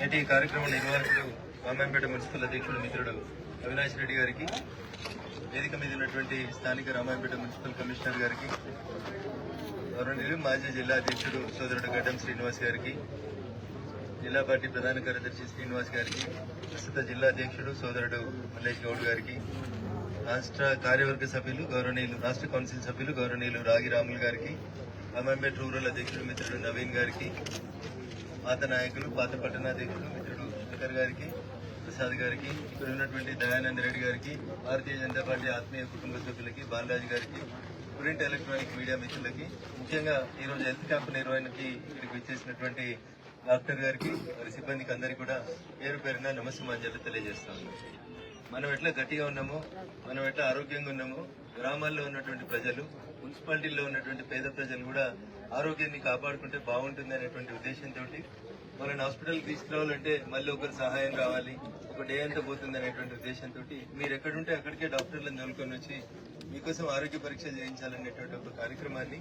నేటి కార్యక్రమం నిర్వాహకుడు రామాయంపేట మున్సిపల్ అధ్యక్షుడు మిత్రుడు అవినాష్ రెడ్డి గారికి, వేదిక మీద ఉన్నటువంటి స్థానిక రామాయంపేట మున్సిపల్ కమిషనర్ గారికి, గౌరవనీయులు మాజీ జిల్లా అధ్యక్షుడు సోదరుడు గడ్డం శ్రీనివాస్ గారికి, జిల్లా పార్టీ ప్రధాన కార్యదర్శి శ్రీనివాస్ గారికి, ప్రస్తుత జిల్లా అధ్యక్షుడు సోదరుడు మల్లేష్ గౌడ్ గారికి, రాష్ట్ర కార్యవర్గ సభ్యులు గౌరవనీయులు రాష్ట్ర కౌన్సిల్ సభ్యులు గౌరవనీయులు రాగి రాములు గారికి, రామాయంపేట రూరల్ అధ్యక్షుడు మిత్రుడు నవీన్ గారికి, పాత నాయకులు పాత పట్టణాధ్యక్షుడు మిత్రుడు శంకర్ గారికి, ప్రసాద్ గారికి, ఇక్కడ ఉన్నటువంటి దయానంద రెడ్డి గారికి, భారతీయ జనతా పార్టీ ఆత్మీయ కుటుంబ సభ్యులకి, బాలరాజు గారికి, ప్రింట్ ఎలక్ట్రానిక్ మీడియా మిత్రులకి, ముఖ్యంగా ఈరోజు హెల్త్ క్యాంప్ నిర్వహణకి ఇక్కడికి వచ్చేసినటువంటి డాక్టర్ గారికి, వారి సిబ్బందికి అందరికీ కూడా పేరు పేరున నమస్సుమాంజలు తెలియజేస్తాము. మనం ఎట్లా గట్టిగా ఉన్నామో, మనం ఎట్లా ఆరోగ్యంగా ఉన్నామో, గ్రామాల్లో ఉన్నటువంటి ప్రజలు, మున్సిపాలిటీల్లో ఉన్నటువంటి పేద ప్రజలు కూడా ఆరోగ్యాన్ని కాపాడుకుంటే బాగుంటుంది అనేటువంటి ఉద్దేశంతో వాళ్ళని హాస్పిటల్కి తీసుకురావాలంటే మళ్ళీ ఒకరు సహాయం కావాలి, ఒక డే అంతా పోతుంది అనేటువంటి ఉద్దేశంతో మీరు ఎక్కడుంటే అక్కడికే డాక్టర్లను తోలుకొని వచ్చి మీకోసం ఆరోగ్య పరీక్ష చేయించాలనేటువంటి ఒక కార్యక్రమాన్ని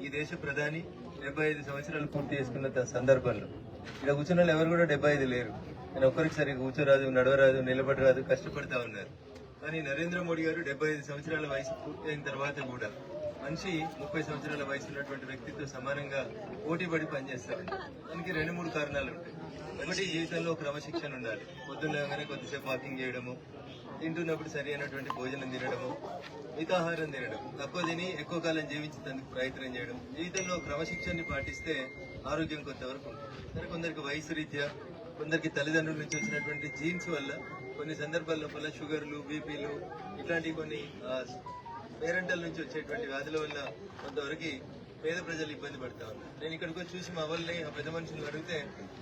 ఈ దేశ ప్రధాని 75 సంవత్సరాలు పూర్తి చేసుకున్న సందర్భంలో ఇక్కడ కూర్చున్న వాళ్ళు ఎవరు కూడా 75 లేరు. నేను ఒక్కరికి సరిగ్గా కూర్చోరాదు, నడవరాదు, నిలబడరాదు, కష్టపడతా ఉన్నారు. కానీ నరేంద్ర మోడీ గారు 75 సంవత్సరాల వయసు పూర్తి అయిన తర్వాత కూడా మనిషి 30 సంవత్సరాల వయసు ఉన్నటువంటి వ్యక్తితో సమానంగా పోటీపడి పనిచేస్తారు. దానికి 2-3 కారణాలు ఉంటాయి. ఒకటి, జీవితంలో క్రమశిక్షణ ఉండాలి. పొద్దున్నగానే కొద్దిసేపు వాకింగ్ చేయడము, తింటున్నప్పుడు సరి అయినటువంటి భోజనం తినడము, మితాహారం తినడం, తక్కువ తిని ఎక్కువ కాలం జీవించేందుకు ప్రయత్నం చేయడం, జీవితంలో క్రమశిక్షణని పాటిస్తే ఆరోగ్యం కొంతవరకు ఉంటుంది. సరే, కొందరికి వయసు రీత్యా, కొందరికి తల్లిదండ్రుల నుంచి వచ్చినటువంటి జీన్స్ వల్ల కొన్ని సందర్భాల లోపల షుగర్లు, బీపీలు ఇట్లాంటి కొన్ని పేరెంటల్ నుంచి వచ్చేటువంటి వ్యాధుల వల్ల కొంతవరకు పేద ప్రజలు ఇబ్బంది పడతా ఉన్నారు. నేను ఇక్కడికి వచ్చి చూసి మా వాళ్ళని, ఆ పెద్ద మనుషులు అడిగితే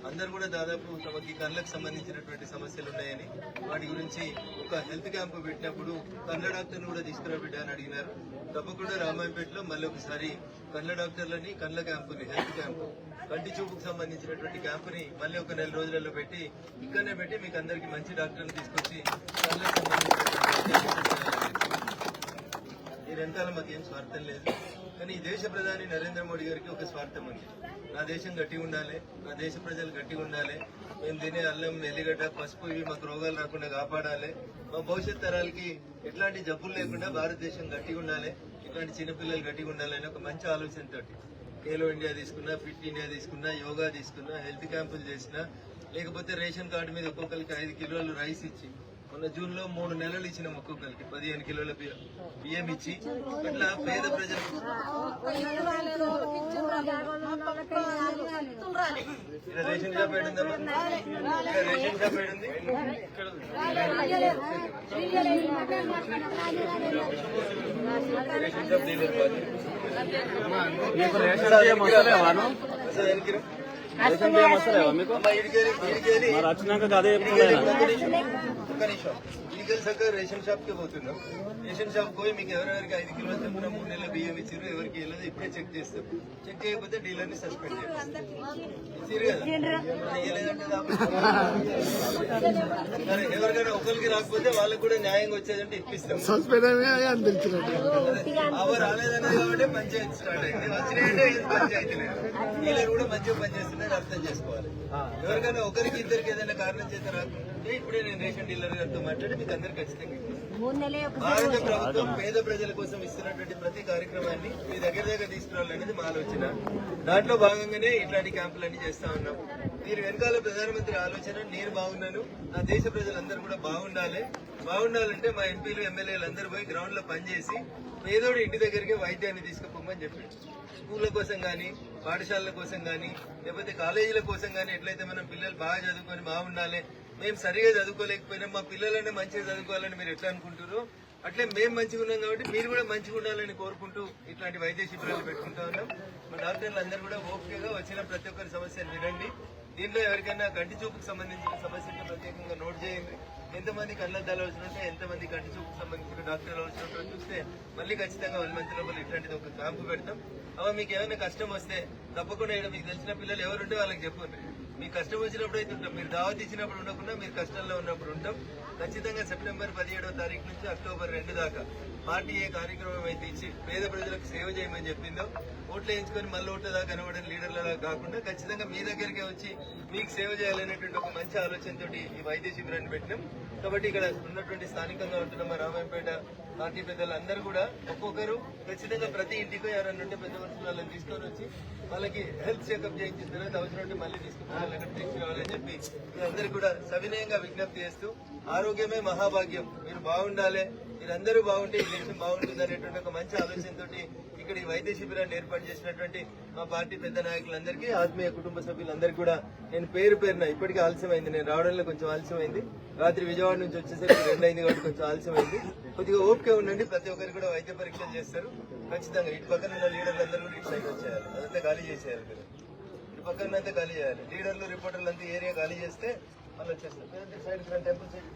అందరు కూడా దాదాపు తమకి కళ్ళకు సంబంధించినటువంటి సమస్యలు ఉన్నాయని, వాటి గురించి ఒక హెల్త్ క్యాంపు పెట్టినప్పుడు కళ్ళ డాక్టర్ని కూడా తీసుకురా బిడ్డ అని అడిగినారు. తప్పకుండా రామాయంపేటలో మళ్ళీ ఒకసారి కళ్ళ డాక్టర్లని, కళ్ళ క్యాంపుని, హెల్త్ క్యాంపు, కంటి చూపుకు సంబంధించినటువంటి క్యాంపుని మళ్ళీ ఒక 4 రోజులలో పెట్టి ఇక్కడనే పెట్టి మీకు అందరికి మంచి డాక్టర్ని తీసుకొచ్చి కళ్ళకు సంబంధించినటువంటి ఈ వెనకాల మాకేం స్వార్థం లేదు. కానీ ఈ దేశ ప్రధాని నరేంద్ర మోడీ గారికి ఒక స్వార్థం ఉంది. నా దేశం గట్టిగా ఉండాలి, నా దేశ ప్రజలు గట్టిగా ఉండాలి, మేము తినే అల్లం, ఎల్లిగడ్డ, పసుపు ఇవి మాకు రోగాలు రాకుండా కాపాడాలి, మా భవిష్యత్ తరాలకి ఎట్లాంటి జబ్బులు లేకుండా భారతదేశం గట్టిగా ఉండాలి, ఇట్లాంటి చిన్నపిల్లలు గట్టిగా ఉండాలి అని ఒక మంచి ఆలోచనతో ఖేలో ఇండియా తీసుకున్నా, ఫిట్ ఇండియా తీసుకున్నా, యోగా తీసుకున్నా, హెల్త్ క్యాంపులు చేసినా, లేకపోతే రేషన్ కార్డు మీద ఒక్కొక్కరికి 5 కిలోలు రైస్ ఇచ్చి, మొన్న జూన్ లో 3 నెలలు ఇచ్చినాం ఒక్కొక్కరికి 15 కిలోల బియ్యం ఇచ్చి, అట్లా పేద ప్రజలకు రేషన్ షాప్ ఏడుందమ్మా, రేషన్ షాప్ ఏడుంది, రేషన్ షాప్ డీలర్ వచ్చినాక అదే లీగల్ సర్గా రేషన్ షాప్ కి పోతున్నాం. రేషన్ షాప్ పోయి మీకు ఎవరెవరికి 5 కిలోలు చొప్పున 3 నెలల బియ్యం ఇచ్చారు, ఎవరికి వెళ్ళదు ఇప్పుడే చెక్ చేస్తాం. చెక్ చేయకపోతే డీలర్ ని సస్పెండ్ చేస్తాం. ఇచ్చారు కదా, సరే ఎవరికైనా ఒకరికి రాకపోతే వాళ్ళకి కూడా న్యాయంగా వచ్చేదంటే ఇప్పిస్తాం. రాలేదన్నది కాబట్టి పంచాయతీ స్టార్ట్ అయింది. వచ్చినాయంటే పంచాయతీ లేదు, డీలర్ కూడా మంచిగా పనిచేస్తున్నాడు, అర్థం చేసుకోవాలి. ఎవరికైనా ఒకరికి ఇద్దరికి ఏదైనా కారణం చేత రాకుంటే ఇప్పుడే నేను రేషన్ డీలర్ గారితో మాట్లాడి మీకు అందరు ఖచ్చితంగా భారత ప్రభుత్వం పేద ప్రజల కోసం ఇస్తున్నటువంటి ప్రతి కార్యక్రమాన్ని మీ దగ్గర తీసుకురావాలనేది మా ఆలోచన. దాంట్లో భాగంగానే ఇట్లాంటి క్యాంపులన్నీ చేస్తా ఉన్నాం. దీని వెనకాల ప్రధానమంత్రి ఆలోచన నేను బాగున్నాను, నా దేశ ప్రజలందరూ కూడా బాగుండాలంటే మా ఎంపీలు, ఎమ్మెల్యేలు అందరూ పోయి గ్రౌండ్ లో పనిచేసి పేదోడు ఇంటి దగ్గరికి వైద్యాన్ని తీసుకుపోమని చెప్పాడు. స్కూళ్ల కోసం గానీ, పాఠశాలల కోసం గానీ, లేకపోతే కాలేజీల కోసం గానీ ఎట్లయితే మనం పిల్లలు బాగా చదువుకొని బాగుండాలి, మేము సరిగా చదువుకోలేకపోయినా మా పిల్లలనే మంచిగా చదువుకోవాలని మీరు ఎట్లా అనుకుంటారో అట్లే మేము మంచిగా ఉన్నాం కాబట్టి మీరు కూడా మంచిగా ఉండాలని కోరుకుంటూ ఇట్లాంటి వైద్య శిబిరాలు పెట్టుకుంటా ఉన్నాం. మా డాక్టర్లు అందరూ కూడా ఓపికగా వచ్చిన ప్రతి ఒక్కరి సమస్యను వినండి. దీంట్లో ఎవరికైనా కంటి చూపుకు సంబంధించిన సమస్యను ప్రత్యేకంగా నోట్ చేయండి. ఎంతమంది కళ్ళద్దాలు వచ్చినట్టే, ఎంతమంది కంటి చూపుకు సంబంధించిన డాక్టర్లు వచ్చినట్టు చూస్తే మళ్ళీ ఖచ్చితంగా 1 మంత్ లోపల ఇట్లాంటిది ఒక క్యాంపు పెడతాం. అవ మీకు ఏమైనా కష్టం వస్తే తప్పకుండా ఇక్కడ మీకు తెలిసిన పిల్లలు ఎవరుంటే వాళ్ళకి చెప్పండి. మీకు కష్టం వచ్చినప్పుడు అయితే ఉంటాం, మీరు దావత్ ఇచ్చినప్పుడు ఉండకుండా మీరు కష్టంలో ఉన్నప్పుడు ఉంటాం. ఖచ్చితంగా సెప్టెంబర్ 17వ తారీఖు నుంచి అక్టోబర్ 2 దాకా పార్టీ ఏ కార్యక్రమం అయితే ఇచ్చి పేద ప్రజలకు సేవ చేయమని చెప్పిందో ఓట్లు వేయించుకొని మళ్ళీ ఓట్లలా కనబడిన లీడర్లలా కాకుండా ఖచ్చితంగా మీ దగ్గరికే వచ్చి మీకు సేవ చేయాలనేటువంటి ఒక మంచి ఆలోచనతో ఈ వైద్య శిబిరాన్ని పెట్టినాం. కాబట్టి ఇక్కడ ఉన్నటువంటి స్థానికంగా ఉంటున్న మా రామాయంపేట పార్టీ పెద్దలందరూ కూడా ఒక్కొక్కరు ఖచ్చితంగా ప్రతి ఇంటికి ఎవరైనా ఉంటే పెద్ద మనుషులు వాళ్ళని తీసుకొని వచ్చి వాళ్ళకి హెల్త్ చెకప్ చేయించిన తర్వాత అవసరం మళ్ళీ తీసుకుపోవాలి అక్కడ తీసుకురావాలని చెప్పి మీరందరూ కూడా సవినయంగా విజ్ఞప్తి చేస్తూ ఆరోగ్యమే మహాభాగ్యం, మీరు బాగుండాలి, మీరందరూ బాగుంటే ఈ దేశం బాగుంటుంది అనేటువంటి ఒక మంచి ఆలోచనతో ఇక్కడ ఈ వైద్య శిబిరాన్ని ఏర్పాటు చేసినటువంటి మా పార్టీ పెద్ద నాయకులందరికీ, ఆత్మీయ కుటుంబ సభ్యులందరికీ కూడా నేను పేరు పేరున ఇప్పటికీ ఆలస్యమైంది, నేను రావడంలో కొంచెం ఆలస్యమైంది, రాత్రి విజయవాడ నుంచి వచ్చేసరికి 2 అయింది కాబట్టి కొంచెం ఆలస్యమైంది. కొద్దిగా ఓపిక ఉండండి, ప్రతి ఒక్కరు కూడా వైద్య పరీక్షలు చేస్తారు. ఖచ్చితంగా ఇటు పక్కన ఉన్న లీడర్లందరూ కూడా ఇటు సైడ్ వచ్చేయాలి, అదంతా ఖాళీ చేసేయాలి మీరు, ఇటు పక్కన అంతా ఖాళీ చేయాలి. లీడర్లు రిపోర్టర్లు అంతా ఏరియా ఖాళీ చేస్తే మళ్ళీ వచ్చేస్తారు. సైడ్ టెంపుల్ సైడ్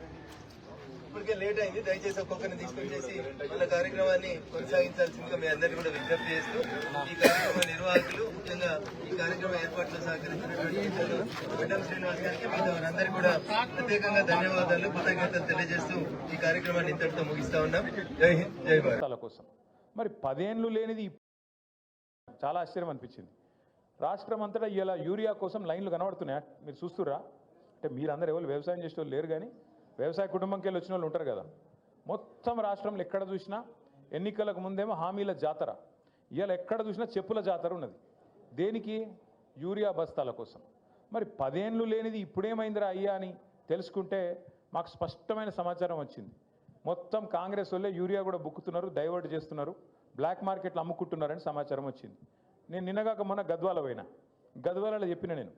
ఇప్పటికే లేట్ అయింది, దయచేసి ఒక్కొక్కరిని తీసుకొని చేసి వాళ్ళ కార్యక్రమాన్ని కొనసాగించాల్సిందిగా మీ అందరినీ కూడా విజ్ఞప్తి చేస్తూ ఈ కార్యక్రమ నిర్వాహకులు, ముఖ్యంగా ఈ కార్యక్రమ ఏర్పాట్లో సహకరించినటువంటి వెడ్డం శ్రీనివాస్ గారికి మిగతా వారందరికీ కూడా ప్రత్యేకంగా ధన్యవాదాలు, కృతజ్ఞతలు తెలియజేస్తూ ఈ కార్యక్రమాన్ని ఇంతటితో ముగిస్తా ఉన్నాం. జై హింద్, జై భారత్. కోసం మరి 10 ఏళ్ళు లేనిది చాలా ఆశ్చర్యం అనిపించింది. రాష్ట్రం అంతటా ఇలా యూరియా కోసం లైన్లు కనబడుతున్నాయా? మీరు చూస్తుర్రా? అంటే మీరందరూ ఎవరు వ్యవసాయం చేసే వాళ్ళు లేరు, కానీ వ్యవసాయ కుటుంబంకి వెళ్ళి వచ్చిన వాళ్ళు ఉంటారు కదా. మొత్తం రాష్ట్రంలో ఎక్కడ చూసినా ఎన్నికలకు ముందేమో హామీల జాతర, ఇవాళ ఎక్కడ చూసినా చెప్పుల జాతర ఉన్నది. దేనికి? యూరియా బస్తాల కోసం. మరి 10 ఏళ్ళు లేనిది ఇప్పుడేమైందిరా అయ్యా అని తెలుసుకుంటే మాకు స్పష్టమైన సమాచారం వచ్చింది. మొత్తం కాంగ్రెస్ వాళ్ళే యూరియా కూడా బుక్కుతున్నారు, డైవర్ట్ చేస్తున్నారు, బ్లాక్ మార్కెట్లో అమ్ముకుంటున్నారని సమాచారం వచ్చింది. నేను నిన్నగాక మొన్న గద్వాల పోయినా, గద్వాలలో చెప్పిన నేను,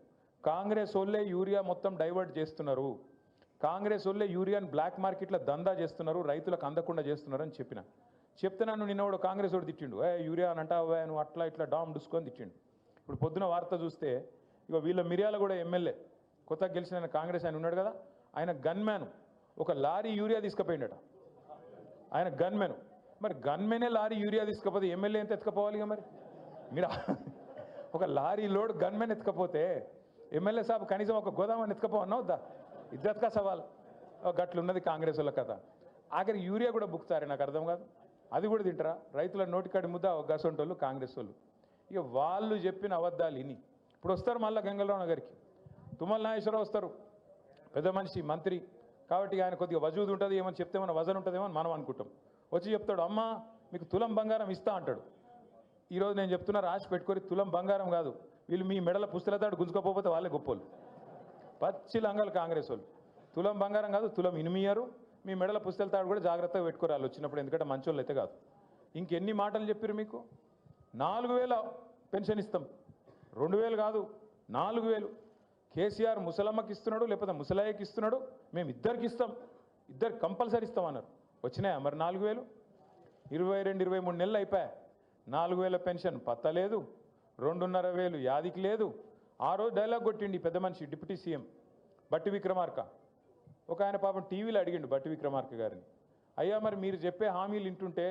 కాంగ్రెస్ వాళ్ళే యూరియా మొత్తం డైవర్ట్ చేస్తున్నారు, కాంగ్రెస్ వాళ్ళే యూరియాని బ్లాక్ మార్కెట్లో దందా చేస్తున్నారు, రైతులకు అందకుండా చేస్తున్నారు అని చెప్తే నన్ను నిన్నవాడు కాంగ్రెస్ వాడు తిట్టిండు, యూరియా అని అంటావా నువ్వు, అట్లా ఇట్లా డామ్ డుసుకొని తిట్టిండు. ఇప్పుడు పొద్దున వార్త చూస్తే ఇక వీళ్ళ మిర్యాల కూడా ఎమ్మెల్యే కొత్తగా గెలిచిన కాంగ్రెస్ ఆయన ఉన్నాడు కదా, ఆయన గన్మ్యాన్ ఒక లారీ యూరియా తీసుకుపోయిండట. ఆయన గన్మెన్, మరి గన్మెనే లారీ యూరియా తీసుకపోతే ఎమ్మెల్యే ఎంత ఎత్తుకపోవాలి? ఇక మరి మీరు ఒక లారీ లోడ్ గన్మెన్ ఎత్తుకపోతే ఎమ్మెల్యే సాబ్ కనీసం ఒక గోదామని ఎత్తుకపోవన్నా వద్దా? ఇద్దరుగా సవాల్. గట్లున్నది కాంగ్రెస్ వాళ్ళ కథ. ఆఖరికి యూరియా కూడా బుక్తారే, నాకు అర్థం కాదు. అది కూడా తింటారా? రైతుల నోటికాడి ముద్ద గసంటోళ్ళు కాంగ్రెస్ వాళ్ళు. ఇక వాళ్ళు చెప్పిన అబద్ధాలు ఇని ఇప్పుడు వస్తారు మళ్ళీ గంగలరావు నగర్కి, తుమ్మల నాగేశ్వరరావు వస్తారు, పెద్ద మనిషి మంత్రి కాబట్టి ఆయన కొద్దిగా వజూదు ఉంటుంది, ఏమని చెప్తే మన వజన్ ఉంటుందేమో అని మనం అనుకుంటాం. వచ్చి చెప్తాడు, అమ్మ మీకు తులం బంగారం ఇస్తా అంటాడు. ఈరోజు నేను చెప్తున్నా, రాసి పెట్టుకొని తులం బంగారం కాదు, వీళ్ళు మీ మెడల పుస్తలతాడు గుంజుకోపోతే వాళ్ళే గొప్పలు. పచ్చి లంగాలు కాంగ్రెస్ వాళ్ళు. తులం బంగారం కాదు, తులం ఇనిమియారు, మీ మెడల పుస్తలతాడు కూడా జాగ్రత్తగా పెట్టుకోరాలి వచ్చినప్పుడు, ఎందుకంటే మంచోళ్ళు అయితే కాదు. ఇంకెన్ని మాటలు చెప్పారు మీకు? 4000 పెన్షన్ ఇస్తాం, 2000 కాదు 4000. కేసీఆర్ ముసలమ్మకి ఇస్తున్నాడు, లేకపోతే ముసలాయకి ఇస్తున్నాడు, మేము ఇద్దరికి ఇస్తాం, ఇద్దరు కంపల్సరీ ఇస్తామన్నారు. వచ్చినాయా మరి 4000? 22-23 నెలలు అయిపోయా, 4000 పెన్షన్ పత్తలేదు, 2,500 యాదికి లేదు. ఆ రోజు డైలాగ్ కొట్టిండి పెద్ద మనిషి డిప్యూటీ సీఎం బట్టి విక్రమార్క. ఒక ఆయన పాపం టీవీలో అడిగిండు బట్టి విక్రమార్క గారిని, అయ్యా మరి మీరు చెప్పే హామీలు వింటుంటే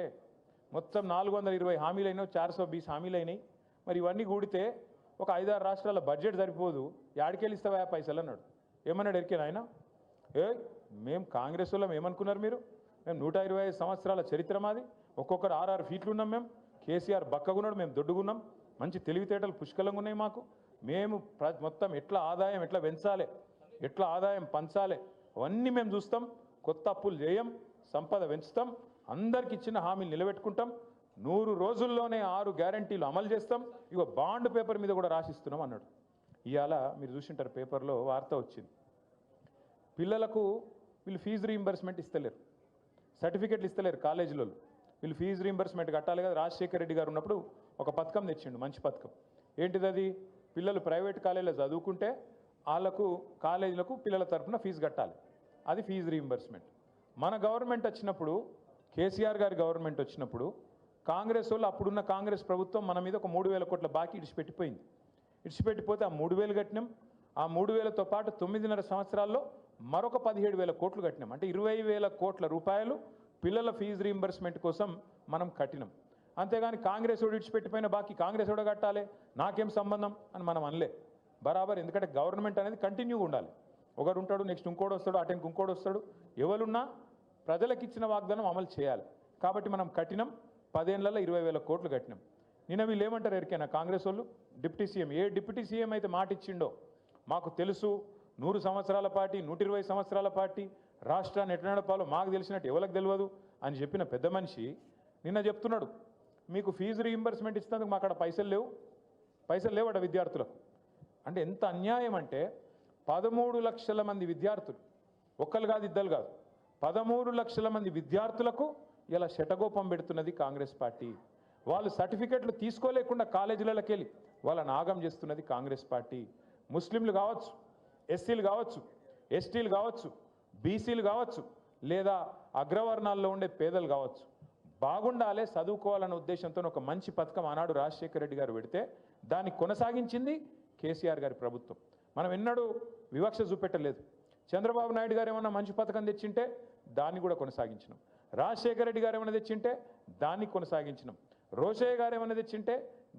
మొత్తం 420 హామీలు అయినాయి, 420 హామీలు అయినాయి, మరి ఇవన్నీ కూడితే ఒక 5-6 రాష్ట్రాల బడ్జెట్ సరిపోదు, యాడికెళ్ళి ఇస్తావా పైసలు అన్నాడు. ఏమన్నాడు ఎరికేనా ఆయన? మేము కాంగ్రెస్ వాళ్ళం ఏమనుకున్నారు మీరు? మేము 125 సంవత్సరాల చరిత్ర మాది, ఒక్కొక్కరు 6-6 ఫీట్లు ఉన్నాం మేము, కేసీఆర్ బక్కగున్నాడు, మేము దొడ్డుగున్నాం, మంచి తెలివితేటలు పుష్కలంగా ఉన్నాయి మాకు, మేము మొత్తం ఎట్లా ఆదాయం ఎట్లా పెంచాలి, ఎట్లా ఆదాయం పంచాలి అవన్నీ మేము చూస్తాం, కొత్త అప్పులు చేయం, సంపద పెంచుతాం, అందరికి ఇచ్చిన హామీలు నిలబెట్టుకుంటాం, 100 రోజుల్లోనే 6 గ్యారంటీలు అమలు చేస్తాం, ఇగో బాండ్ పేపర్ మీద కూడా రాసిస్తున్నాం అన్నాడు. ఇవాళ మీరు చూసింటారు పేపర్లో వార్త వచ్చింది, పిల్లలకు వీళ్ళు ఫీజు రీయింబర్స్మెంట్ ఇస్తలేరు, సర్టిఫికెట్లు ఇస్తలేరు కాలేజీలో, వీళ్ళు ఫీజు రీయింబర్స్మెంట్ కట్టాలి కదా. రాజశేఖర రెడ్డి గారు ఉన్నప్పుడు ఒక పథకం తెచ్చిండు, మంచి పథకం. ఏంటిది అది? పిల్లలు ప్రైవేట్ కాలేజీలో చదువుకుంటే వాళ్ళకు కాలేజీలకు పిల్లల తరఫున ఫీజు కట్టాలి, అది ఫీజు రీయింబర్స్మెంట్. మన గవర్నమెంట్ వచ్చినప్పుడు, కేసీఆర్ గారి గవర్నమెంట్ వచ్చినప్పుడు కాంగ్రెస్ వాళ్ళు, అప్పుడున్న కాంగ్రెస్ ప్రభుత్వం మన మీద ఒక 3,000 కోట్ల బాకీ ఇడిచిపెట్టిపోయింది. ఇడిచిపెట్టిపోతే ఆ 3,000 కట్టినాం, ఆ 3,000తో పాటు 9.5 సంవత్సరాల్లో మరొక 17,000 కోట్లు కట్టినాం. అంటే 20,000 కోట్ల రూపాయలు పిల్లల ఫీజు రీయింబర్స్మెంట్ కోసం మనం కట్టినాం. అంతేగాని కాంగ్రెస్ వాడు ఇడిచిపెట్టిపోయిన బాకీ కాంగ్రెస్ వాడు కట్టాలి, నాకేం సంబంధం అని మనం అనలే. బరాబర్, ఎందుకంటే గవర్నమెంట్ అనేది కంటిన్యూగా ఉండాలి. ఒకరు ఉంటాడు, నెక్స్ట్ ఇంకోటి వస్తాడు, అటెంక్ ఇంకోటి వస్తాడు, ఎవరున్నా ప్రజలకు ఇచ్చిన వాగ్దానం అమలు చేయాలి. కాబట్టి మనం కట్టినాం 10 ఏళ్లలో 20,000 కోట్లు కట్టినాం. నిన్న వీళ్ళు ఏమంటారు ఎరికైనా కాంగ్రెస్ వాళ్ళు డిప్యూటీ సీఎం ఏ డిప్యూటీ సీఎం అయితే మాట ఇచ్చిండో మాకు తెలుసు 100 సంవత్సరాల పార్టీ 120 సంవత్సరాల పార్టీ రాష్ట్రాన్ని ఎట్లా నడపాలో మాకు తెలిసినట్టు ఎవరికి తెలియదు అని చెప్పిన పెద్ద మనిషి నిన్న చెప్తున్నాడు మీకు ఫీజు రీయింబర్స్మెంట్ ఇస్తున్నందుకు మాకు అక్కడ పైసలు లేవట విద్యార్థులకు. అంటే ఎంత అన్యాయం అంటే 13 లక్షల మంది విద్యార్థులు ఒక్కరు కాదు ఇద్దరు కాదు 13 లక్షల మంది విద్యార్థులకు ఇలా శటగోపం పెడుతున్నది కాంగ్రెస్ పార్టీ. వాళ్ళు సర్టిఫికెట్లు తీసుకోలేకుండా కాలేజీలకి వెళ్ళి వాళ్ళని ఆగం చేస్తున్నది కాంగ్రెస్ పార్టీ. ముస్లింలు కావచ్చు, ఎస్సీలు కావచ్చు, ఎస్టీలు కావచ్చు, బీసీలు కావచ్చు, లేదా అగ్రవర్ణాల్లో ఉండే పేదలు కావచ్చు, బాగుండాలే చదువుకోవాలన్న ఉద్దేశంతో ఒక మంచి పథకం ఆనాడు రాజశేఖర రెడ్డి గారు పెడితే దాన్ని కొనసాగించింది కేసీఆర్ గారి ప్రభుత్వం. మనం ఎన్నడూ వివక్ష చూపెట్టలేదు. చంద్రబాబు నాయుడు గారు ఏమన్నా మంచి పథకం తెచ్చింటే దాన్ని కూడా కొనసాగించినాం. రాజశేఖర రెడ్డి గారు ఏమైనా తెచ్చింటే దాన్ని కొనసాగించినాం. రోషయ్య గారు ఏమైనా తెచ్చింటే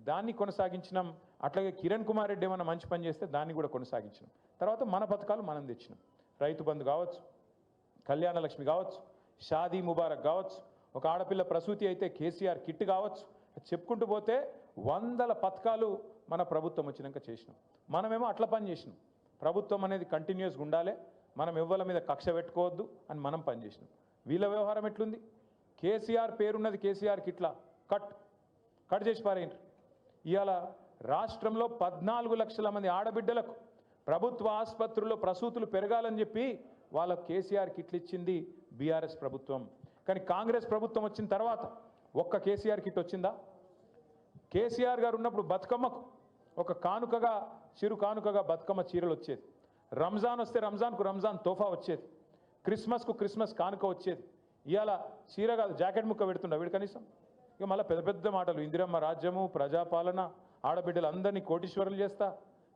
దాన్ని కొనసాగించినాం. అట్లాగే కిరణ్ కుమార్ రెడ్డి ఏమైనా మంచి పని చేస్తే దాన్ని కూడా కొనసాగించినాం. తర్వాత మన పథకాలు మనం తెచ్చినాం. రైతు బంధు కావచ్చు, కళ్యాణ లక్ష్మి కావచ్చు, షాదీ ముబారక్ కావచ్చు, ఒక ఆడపిల్ల ప్రసూతి అయితే కేసీఆర్ కిట్ కావచ్చు, చెప్పుకుంటూ పోతే వందల పథకాలు మన ప్రభుత్వం వచ్చినాక చేసినాం. మనమేమో అట్లా పని చేసినాం. ప్రభుత్వం అనేది కంటిన్యూస్గా ఉండాలి, మనం ఎవ్వల మీద కక్ష పెట్టుకోవద్దు అని మనం పని చేసినాం. వీళ్ళ వ్యవహారం ఎట్లుంది? కేసీఆర్ పేరున్నది కేసీఆర్ కిట్లా కట్ చేసి పారేయండి. ఇవాళ రాష్ట్రంలో 14 లక్షల మంది ఆడబిడ్డలకు ప్రభుత్వ ఆసుపత్రుల్లో ప్రసూతులు పెరగాలని చెప్పి వాళ్ళకు కేసీఆర్ కిట్లు ఇచ్చింది బీఆర్ఎస్ ప్రభుత్వం. కానీ కాంగ్రెస్ ప్రభుత్వం వచ్చిన తర్వాత ఒక్క కేసీఆర్ కిట్ వచ్చిందా? కేసీఆర్ గారు ఉన్నప్పుడు బతుకమ్మకు ఒక కానుకగా చిరు కానుకగా బతుకమ్మ చీరలు వచ్చేది. రంజాన్ వస్తే రంజాన్కు రంజాన్ తోఫా వచ్చేది. క్రిస్మస్కు క్రిస్మస్ కానుక వచ్చేది. ఇవాళ చీర కాదు జాకెట్ ముక్క పెడుతుండ వీడు కనీసం. ఇక మళ్ళీ పెద్ద పెద్ద మాటలు ఇందిరమ్మ రాజ్యము, ప్రజాపాలన, ఆడబిడ్డలు అందరినీ కోటీశ్వరులు చేస్తా.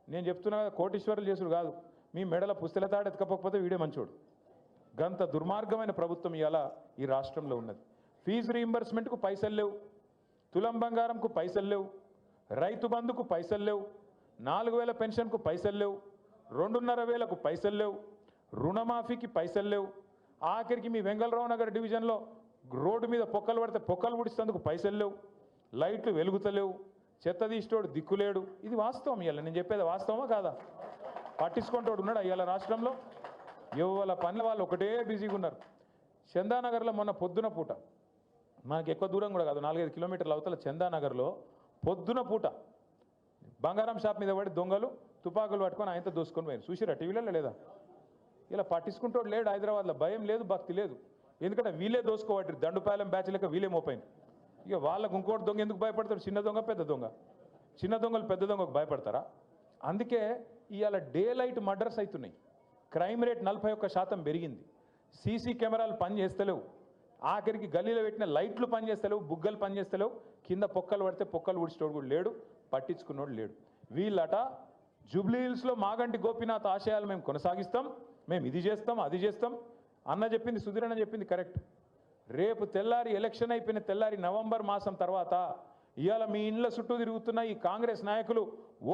నేను చెప్తున్నా కదా, కోటీశ్వరులు చేసుడు కాదు, మీ మెడల పుస్తల తాడు ఎత్తుకపోకపోతే వీడే మంచోడు. గంత దుర్మార్గమైన ప్రభుత్వం ఇవాళ ఈ రాష్ట్రంలో ఉన్నది. ఫీజు రీయింబర్స్మెంట్కు పైసలు లేవు, తులం బంగారంకు పైసలు లేవు, రైతు బంధుకు పైసలు లేవు, 4,000 పెన్షన్కు పైసలు లేవు, 2,500కు పైసలు లేవు, రుణమాఫీకి పైసలు లేవు. ఆఖరికి మీ వెంగళరావు నగర్ డివిజన్లో రోడ్డు మీద పొక్కలు పడితే పొక్కలు పుడిస్తేందుకు పైసలు లేవు, లైట్లు వెలుగుతలేవు, చెత్త తీసేటోడు దిక్కులేడు. ఇది వాస్తవం. ఇవాళ నేను చెప్పేది వాస్తవమా కాదా? పట్టించుకుంటోడు ఉన్నాడు ఇవాళ రాష్ట్రంలో. ఎవరి పనుల వాళ్ళు ఒకటే బిజీగా ఉన్నారు. చందానగర్లో మొన్న పొద్దున పూట, మనకి ఎక్కువ దూరం కూడా కాదు, 4-5 కిలోమీటర్ల అవతల చందానగర్లో పొద్దున పూట బంగారం షాప్ మీద పడి దొంగలు తుపాకులు పట్టుకొని ఆయనతో దోసుకొని పోయారు. చూసిరా టీవీలలో లేదా? ఇలా పట్టించుకుంటోడు లేడు హైదరాబాద్లో. భయం లేదు, భక్తి లేదు. ఎందుకంటే వీళ్ళే దోసుకోవట్రు. దండుపాలెం బ్యాచ్ లెక్క వీళ్ళే మోపోయింది. ఇక వాళ్ళకు ఇంకోటి దొంగ ఎందుకు భయపడతాడు? చిన్న దొంగ పెద్ద దొంగ. చిన్న దొంగలు పెద్ద దొంగకు భయపడతారా? అందుకే ఇవాళ డే లైట్ మర్డర్స్ అవుతున్నాయి. క్రైమ్ రేట్ 41% పెరిగింది. సీసీ కెమెరాలు పనిచేస్తలేవు. ఆఖరికి గల్లీలో పెట్టిన లైట్లు పనిచేస్తలేవు, బుగ్గలు పనిచేస్తలేవు. కింద పొక్కలు పడితే పొక్కలు ఉడిచేటోడు కూడా లేడు, పట్టించుకున్నోడు లేడు. వీళ్ళట జూబ్లీ హిల్స్లో మాగంటి గోపీనాథ్ ఆశయాలు మేము కొనసాగిస్తాం, మేము ఇది చేస్తాం అది చేస్తాం అన్న చెప్పింది, సుధీర్ అన్న చెప్పింది కరెక్ట్. రేపు తెల్లారి ఎలక్షన్ అయిపోయిన తెల్లారి నవంబర్ మాసం తర్వాత ఇవాళ మీ ఇండ్ల చుట్టూ తిరుగుతున్న ఈ కాంగ్రెస్ నాయకులు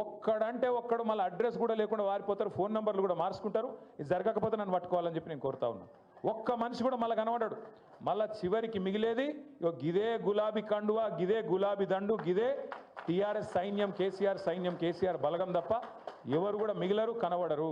ఒక్కడంటే ఒక్కడు మళ్ళీ అడ్రస్ కూడా లేకుండా వారిపోతారు, ఫోన్ నెంబర్లు కూడా మార్చుకుంటారు. ఇది జరగకపోతే నన్ను పట్టుకోవాలని చెప్పి నేను కోరుతా ఉన్నా. ఒక్క మనిషి కూడా మళ్ళీ కనబడాడు. మళ్ళీ చివరికి మిగిలేది గిదే గులాబీ కండువా, గిదే గులాబీ దండు, గిదే టీఆర్ఎస్ సైన్యం, కేసీఆర్ సైన్యం, కేసీఆర్ బలగం తప్ప ఎవరు కూడా మిగిలరు, కనబడరు.